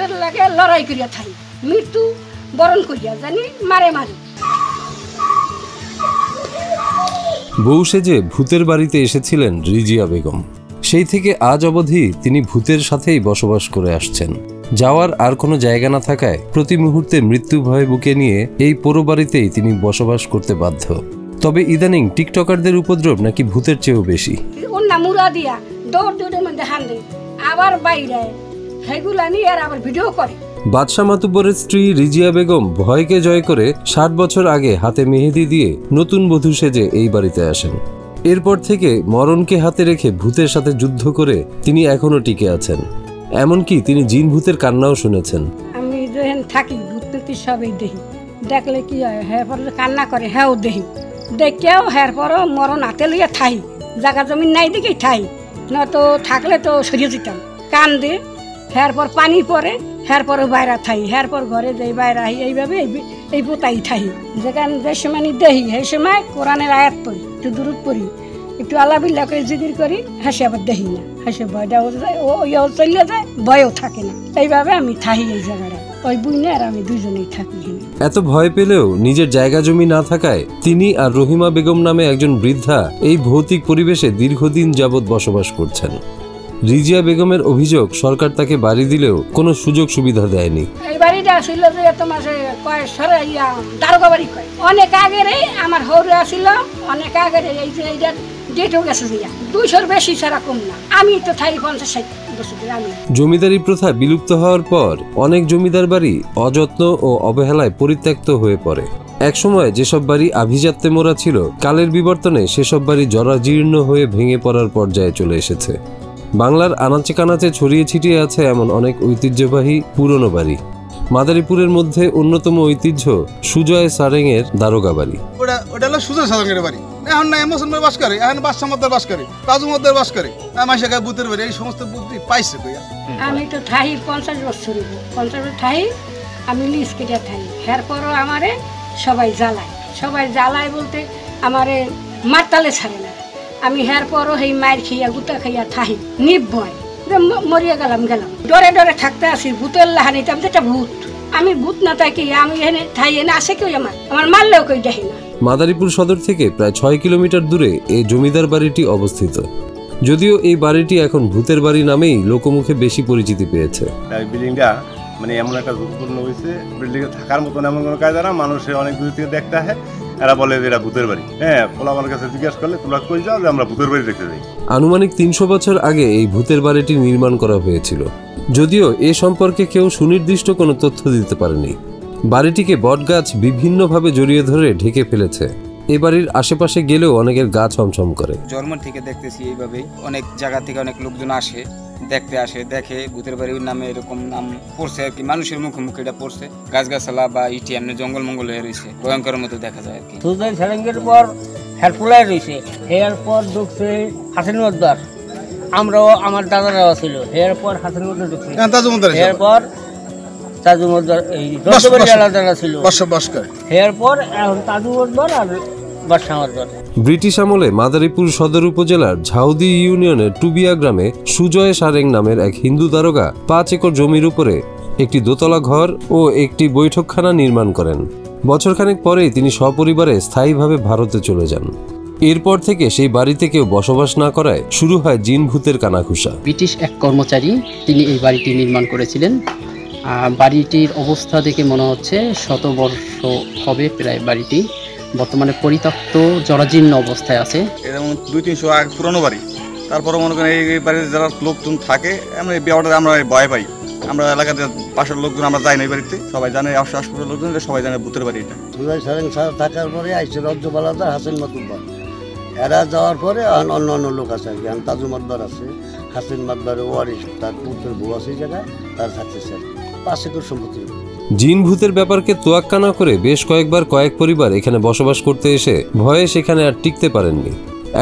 ভূতের লাগে লড়াই করিয়া থাই মৃত্যু বরণ করিয়া জানি মারে মারে। বউ সেজে ভূতের বাড়িতে এসেছিলেন রিজিয়া বেগম। সেই থেকে আজ অবধি তিনি ভূতের সাথেই বসবাস করে আসছেন। যাওয়ার আর কোনো জায়গা না থাকায় প্রতি মুহূর্তে মৃত্যু ভয় বুকে নিয়ে এই পোড়ো বাড়িতেই তিনি বসবাস করতে বাধ্য। তবে ইদানিং টিকটকারদের উপদ্রব নাকি ভূতের চেয়েও বেশি। ওন্না মুড়া দিয়া দৌড় দৌড়ে মধ্যে হান দেয়, আবার বাইরে সেগুলা নিয়ে আর আবার ভিডিও করে। বাদশা মাতুব্বরের স্ত্রী রিজিয়া বেগম ভয়কে জয় করে 60 বছর আগে হাতে মেহেদি দিয়ে নতুন বধূ সেজে এই বাড়িতে আসেন। এরপর থেকে মরণকে হাতে রেখে ভূতের সাথে যুদ্ধ করে তিনি এখনো টিকে আছেন। এমনকি তিনি জিন ভূতের কান্নাও শুনেছেন। আমি যখন থাকি ভূত পেতি সবই দেখি, দেখলে কি হয় হ্যাঁ পরে কান্না করে হ্যাঁ দেখি, দেখেও হ্যাঁ পরও মরণ হাতে লইয়া ঠাই, জায়গা জমি নাই দিকেই ঠাই, নয়তো থাকলে তো সরিয়ে যেতাম। কান দিয়ে হ্যাঁ পর পানি পরে হ্যাঁ পরে বাইরা থাই, হ্যাঁ পর ঘরে যাই বাইরা আহি, এইভাবে এই পোতাই থাই। যেখানে যে সময় দেখি সেই সময় কোরআনের আয়াত পড়ি, একটু দূরত পড়ি, একটু আল্লাহ করে জিকির করি, হাসি আবার দেখি না, হাসি ভয়টাও যায়, ওইও চলে যায়, ভয়ও থাকে না। এইভাবে আমি থাকি এই জায়গাটা, ওই বুইনে আর আমি দুজনেই থাকি। এত ভয় পেলেও নিজের জায়গা জমি না থাকায় তিনি আর রহিমা বেগম নামে একজন বৃদ্ধা এই ভৌতিক পরিবেশে দীর্ঘদিন যাবৎ বসবাস করছেন। রিজিয়া বেগমের অভিযোগ সরকার তাকে বাড়ি দিলেও কোনো সুযোগ সুবিধা দেয়নি। এই বাড়িটা আসলে যে তোমার কয় সরাইয়া দারোগা বাড়ি কয়, অনেক আগের আমার হৌরে আসিল, অনেক আগের এই যে এইটা ডেটও গেছে দিয়া 200 বেশি ছাড়া কম না। আমি তো থাই 50-60 বছর। জমিদারি প্রথা বিলুপ্ত হওয়ার পর অনেক জমিদার বাড়ি অযত্ন ও অবহেলায় পরিত্যক্ত হয়ে পড়ে। একসময় যেসব বাড়ি আভিজাত্যে মোড়া ছিল, কালের বিবর্তনে সেসব বাড়ি জরাজীর্ণ হয়ে ভেঙে পড়ার পর্যায়ে চলে এসেছে। বাংলার আনাচে কানাচে ছড়িয়ে ছিটিয়ে আছে এমন অনেক ঐতিহ্যবাহী পুরনো বাড়ি। মাদারীপুরের মধ্যে অন্যতম ঐতিহ্য সুজয় সারেং এর দারোগা বাড়ি। ওটা হলো সুজয় সারেং এর বাড়ি। এখন না মুসলমান বাস করে, এখন বাদশা মদ্দার বাস করে, তাজু মদ্দার বাস করে, মাইশা ভূতের বাড়ি, এই সমস্ত বুদ্ধি পাইছে কইয়া। আমি তো থাই 50 বছর, 50 থাই আমি লিস কেটে থাই। এরপরও আমারে সবাই জ্বালায় বলতে আমারে মারতালে ছাড়ে না। আমি হের পরও সেই মায়ের খাইয়া গুতা খাইয়া থাই নির্ভয়, মরিয়া গেলাম ডরে ডরে থাকতে আসি। ভূতের লাহানিতাম যেটা ভূত, আমি ভূত না থাকি, আমি এনে থাই এনে আসে কেউ আমার মারলেও কেউ দেখি না। মাদারীপুর সদর থেকে প্রায় 6 কিলোমিটার দূরে এই জমিদার বাড়িটি অবস্থিত। যদিও এই বাড়িটি এখন ভূতের বাড়ি নামেই লোকমুখে বেশি পরিচিতি পেয়েছে। বিল্ডিংটা মানে এমন একটা ঝুঁকিপূর্ণ হয়েছে, বিল্ডিংয়ে থাকার মতন এমন কোনো কাজ না, মানুষের অনেক দূর থেকে দেখতে আসে, এরা বলে যে এটা ভূতের বাড়ি। হ্যাঁ, আমার কাছে জিজ্ঞাসা করলে তোমরা কই যাও, যে আমরা ভূতের বাড়ি দেখতে যাই। আনুমানিক 300 বছর আগে এই ভূতের বাড়িটি নির্মাণ করা হয়েছিল, যদিও এ সম্পর্কে কেউ সুনির্দিষ্ট কোনো তথ্য দিতে পারেনি। বাড়িটিকে বটগাছ বিভিন্নভাবে জড়িয়ে ধরে ঢেকে ফেলেছে। এ বাড়ির আশেপাশে গেলেও অনেকের গা ছমছম করে। জন্ম থেকে দেখতেছি এইভাবেই, অনেক জায়গা থেকে অনেক লোকজন আসে, দেখতে আসে, দেখে ভূতের বাড়ির নামে এরকম নাম পড়ছে আর কি, মানুষের মুখে মুখে এটা পড়ছে। গাছগাছালা বা ইটি এমনি জঙ্গল মঙ্গল হয়ে রয়েছে, ভয়ঙ্কর মতো দেখা যায় আর কি। সুজয় সারেঙ্গের পর হেল্পফুলাই রয়েছে, এরপর ঢুকছে হাসিন মদ্দার, আমরাও আমার দাদারাও ছিল, এরপর হাসিন মদ্দার ঢুকছে, এরপর তাজু মদ্দার এই দশবাড়ি আলাদা ছিল বসবাস করে, এরপর এখন তাজু মদ্দার আর বাদশা মদ্দার। ব্রিটিশ আমলে মাদারীপুর সদর উপজেলার ঝাউদি ইউনিয়নের টুবিয়া গ্রামে সুজয় সারেং নামের এক হিন্দু দারোগা 5 একর জমির উপরে একটি দোতলা ঘর ও একটি বৈঠকখানা নির্মাণ করেন। বছরখানেক পরেই তিনি সপরিবারে স্থায়ীভাবে ভারতে চলে যান। এরপর থেকে সেই বাড়িতে কেউ বসবাস না করায় শুরু হয় জিন ভূতের কানাঘুষা। ব্রিটিশ এক কর্মচারী তিনি এই বাড়িটি নির্মাণ করেছিলেন। বাড়িটির অবস্থা দেখে মনে হচ্ছে 100 বর্ষ হবে প্রায়। বাড়িটি বর্তমানে পরিত্যক্ত জরাজীর্ণ অবস্থায় আছে। এরকম 200-300 আগে পুরনো বাড়ি, তারপরে মনে করেন এই বাড়িতে যারা লোকজন থাকে, আমরা এই বিয়াটা আমরা ভয় পাই। আমরা এলাকাতে পাশের লোকজন আমরা যাই না এই বাড়িতে, সবাই জানে, আশপাশের লোকজন সবাই জানে ভূতের বাড়ি এটা। সুজয় সারেং থাকার পরে আইসে রজ্জবালাদার, হাসিন মাতুব্বর, এরা যাওয়ার পরে অন্য অন্য লোক আছে আর কি। তাজু মদ্দার আছে, হাসিন মাতবারের ওয়ারিশ, তার পুত্রের বউ আছে এই জায়গায়, তার থাকতেছে 5 একর সম্পত্তি। জিন ভূতের ব্যাপারকে তোয়াক্কা না করে বেশ কয়েকবার কয়েক পরিবার এখানে বসবাস করতে এসে ভয়ে সেখানে আর টিকতে পারেননি।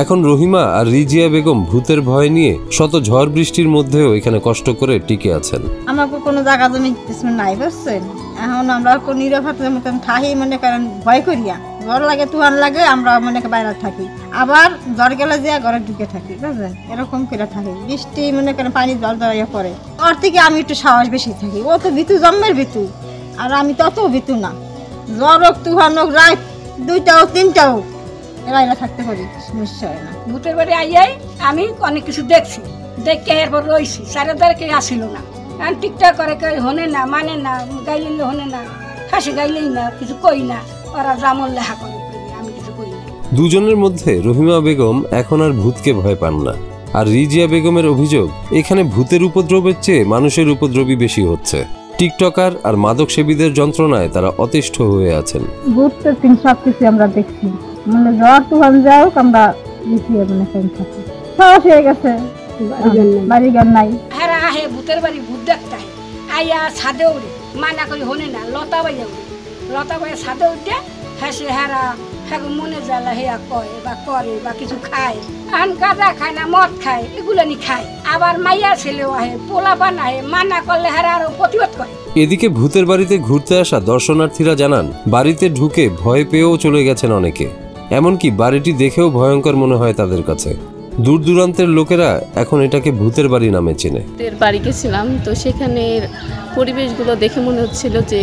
এখন রহিমা আর রিজিয়া বেগম ভূতের ভয় নিয়ে শত ঝড় বৃষ্টির মধ্যেও এখানে কষ্ট করে টিকে আছেন। আমাকে কোনো জায়গা জমি কিছু নাই বুঝছেন, এখন আমরা নিরাপদ মতন থাকি মনে করেন ভয় করিয়া জ্বর লাগে তুহান লাগে আমরা মনে করি বাইরে থাকি, আবার জ্বর গেলে যে ঘরে ঢুকে থাকি, বুঝলেন, এরকম করে থাকি। বৃষ্টি মনে করেন পানি জল দেওয়া পড়ে, ওর থেকে আমি একটু সাহস বেশি থাকি। ও তো ভিতু জন্মের ভিতু, আর আমি তত ভিতু না। জ্বর হোক তুহান হোক রাত 2টা হোক 3টা হোক বাইরে থাকতে পারি, সমস্যা হয় না। ভূতের বাড়ি আইয়াই আমি অনেক কিছু দেখছি, দেখে এরপর রয়েছি। চারিদার কেউ আসিল না, আর টিকটক করে কেউ হনে না, মানে না, গাইলে হনে না, হাসি গাইলেই না, কিছু কই না, ওরা যেমন লেখা করে, আমি কিছু করি না। দুজনের মধ্যে রহিমা বেগম এখন আর ভূতকে ভয় পান না। আর রিজিয়া বেগমের অভিযোগ, এখানে ভূতের উপদ্রবের চেয়ে মানুষের উপদ্রবই বেশি হচ্ছে। টিকটকার আর মাদক সেবীদের যন্ত্রণায় তারা অতিষ্ঠ হয়ে আছেন। ভূত তো সবকিছু আমরা দেখছি, মানে জ্বর তুহান যাও আমরা বেশি মানে থাকি, সাহস হয়ে গেছে, বাড়ি ঘর নাই। হ্যাঁ আহে ভূতের বাড়ি ভূত দেখতে আইয়া ছাদে উড়ে, মানা করি হনে না, লতা বাইয়া উড়ে, লতা বাইয়া ছাদে উঠে হেসে হেরা হ্যাঁ মনে জ্বালা হেয়া কয় বা করে বা কিছু খায়। আন গাঁজা খায় না, মদ খায়, এগুলো নি খায়। আবার মাইয়া ছেলেও আহে, পোলা বান আহে, মানা করলে হেরা আরো প্রতিবাদ করে। এদিকে ভূতের বাড়িতে ঘুরতে আসা দর্শনার্থীরা জানান, বাড়িতে ঢুকে ভয় পেয়েও চলে গেছেন অনেকে। এমনকি বাড়িটি দেখেও ভয়ঙ্কর মনে হয় তাদের কাছে। দূর দূরান্তের লোকেরা এখন এটাকে ভূতের বাড়ি নামে চেনে। ভূতের বাড়ি গেছিলাম, তো সেখানে পরিবেশগুলো দেখে মনে হচ্ছিল যে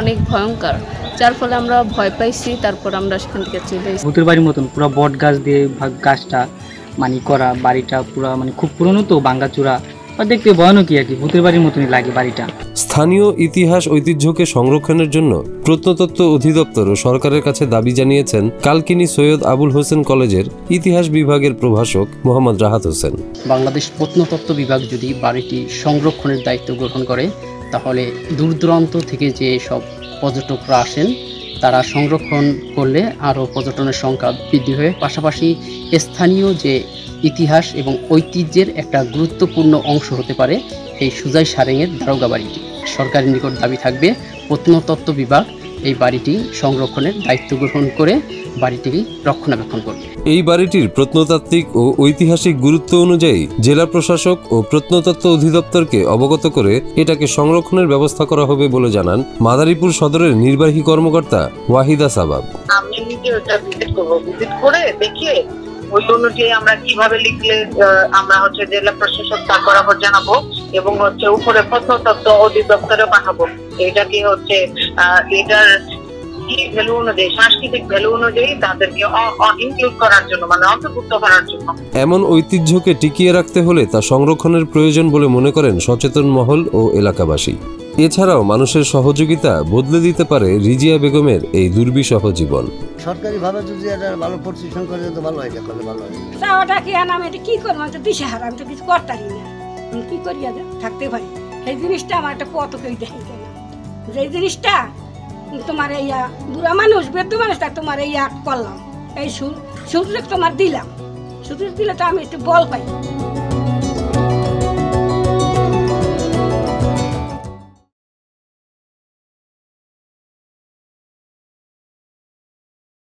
অনেক ভয়ঙ্কর, যার ফলে আমরা ভয় পাইছি। তারপর আমরা সেখান থেকে চলে এসেছি। ভূতের বাড়ির মতন পুরো বট গাছ দিয়ে গাছটা মানে করা, বাড়িটা পুরো মানে খুব পুরনো তো, ভাঙ্গাচূড়া, দেখতে ভয়ানকই আর কি, ভূতের বাড়ির মতনই লাগে বাড়িটা। স্থানীয় ইতিহাস ঐতিহ্যকে সংরক্ষণের জন্য প্রত্নতত্ত্ব অধিদপ্তর ও সরকারের কাছে দাবি জানিয়েছেন কালকিনি সৈয়দ আবুল হোসেন কলেজের ইতিহাস বিভাগের প্রভাষক মোহাম্মদ রাহাত হোসেন। বাংলাদেশ প্রত্নতত্ত্ব বিভাগ যদি বাড়িটি সংরক্ষণের দায়িত্ব গ্রহণ করে, তাহলে দূর দূরান্ত থেকে যে সব পর্যটকরা আসেন তারা সংরক্ষণ করলে আরও পর্যটনের সংখ্যা বৃদ্ধি হয়ে, পাশাপাশি স্থানীয় যে ইতিহাস এবং ঐতিহ্যের একটা গুরুত্বপূর্ণ অংশ হতে পারে এই সুজাই সারেঙের দারোগা বাড়িটি। সরকারের নিকট দাবি থাকবে প্রত্নতত্ত্ব বিভাগ এই বাড়িটি সংরক্ষণের দায়িত্ব গ্রহণ করে বাড়িটি রক্ষণাবেক্ষণ করবে। এই বাড়িটির প্রত্নতাত্ত্বিক ও ঐতিহাসিক গুরুত্ব অনুযায়ী জেলা প্রশাসক ও প্রত্নতত্ত্ব অধিদপ্তরকে অবগত করে এটাকে সংরক্ষণের ব্যবস্থা করা হবে বলে জানান মাদারীপুর সদরের নির্বাহী কর্মকর্তা ওয়াহিদা সাবাব। আমি নিজে ওটা ভিজিট করবো, ভিজিট করে দেখে ওই অনুযায়ী আমরা কিভাবে লিখলে আমরা জেলা প্রশাসক তার বরাবর জানাবো এবং উপরে প্রত্নতত্ত্ব অধিদপ্তরে পাঠাবো। এটাকে এটার ভ্যালু অনুযায়ী, সাংস্কৃতিক ভ্যালু অনুযায়ী তাদেরকে ইনক্লুড করার জন্য, মানে অন্তর্ভুক্ত করার জন্য। এমন ঐতিহ্যকে টিকিয়ে রাখতে হলে তা সংরক্ষণের প্রয়োজন বলে মনে করেন সচেতন মহল ও এলাকাবাসী। এছাড়াও মানুষের সহযোগিতা বদলে দিতে পারে রিজিয়া বেগমের এই দুর্বিষহ জীবন। সরকারিভাবে যদি এটা ভালো প্রতিষ্ঠান করে তো ভালো হয়, করলে ভালো হয়। চাওয়াটা কি আনাম, এটা কি করবো, আমি তো দিশে হারা, আমি তো কিছু করতারি না, আমি কি করি থাকতে পারি। সেই জিনিসটা আমার একটা পথ কেউ দেখে না, যে জিনিসটা তোমার ইয়া বুড়া মানুষ বৃদ্ধ মানুষ তা তোমার ইয়া করলাম, এই সুযোগ তোমার দিলাম, সুযোগ দিলে তো আমি একটু বল পাই।